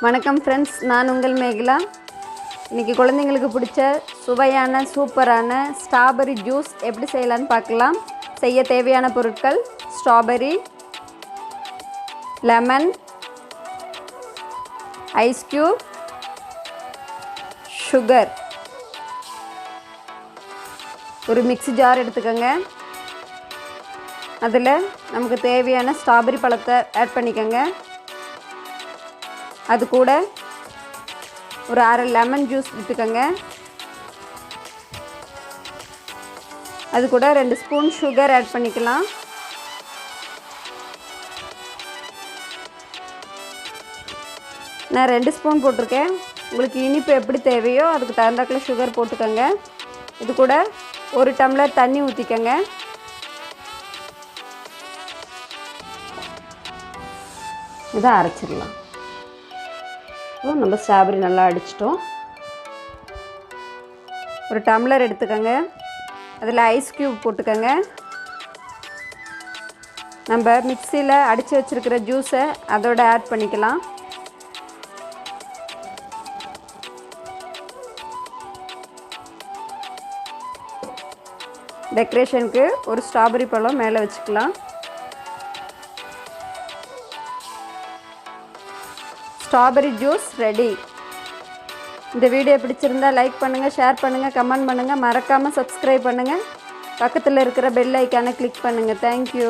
வணக்கம் ஃப்ரெண்ட்ஸ், நான் உங்கள் மேகலா. இன்றைக்கி குழந்தைங்களுக்கு பிடிச்ச சுவையான சூப்பரான ஸ்ட்ராபெரி ஜூஸ் எப்படி செய்யலான்னு பார்க்கலாம். செய்ய தேவையான பொருட்கள்: strawberry, lemon, ice cube, sugar. ஒரு மிக்ஸி ஜார் எடுத்துக்கோங்க. அதில் நமக்கு தேவையான ஸ்ட்ராபெரி பழத்தை ஆட் பண்ணிக்கோங்க. அது கூட ஒரு அரை லெமன் ஜூஸ் விட்டுக்கோங்க. அது கூட 2 ஸ்பூன் சுகர் ஆட் பண்ணிக்கலாம். நான் 2 ஸ்பூன் போட்டிருக்கேன். உங்களுக்கு இனிப்பு எப்படி தேவையோ அதுக்கு தகுந்தாக்கில் சுகர் போட்டுக்கோங்க. இது கூட 1 டம்ளர் தண்ணி ஊற்றிக்கோங்க. இதை அரைச்சிடலாம். நம்ம ஸ்ட்ராபெரி நல்லா அடிச்சிட்டோம். ஒரு டம்ளர் எடுத்துக்கோங்க. அதில் ஐஸ் க்யூப் போட்டுக்கோங்க. நம்ம மிக்சியில் அடித்து வச்சுருக்கிற ஜூஸை அதோட ஆட் பண்ணிக்கலாம். டெக்கரேஷனுக்கு ஒரு ஸ்ட்ராபெரி பழம் மேலே வச்சுக்கலாம். Strawberry juice ready. இந்த வீடியோ பிடிச்சிருந்தால் லைக் பண்ணுங்கள், ஷேர் பண்ணுங்கள், கமெண்ட் பண்ணுங்கள். மறக்காமல் சப்ஸ்கிரைப் பண்ணுங்கள். பக்கத்தில் இருக்கிற பெல் ஐக்கானை கிளிக் பண்ணுங்கள். தேங்க்யூ.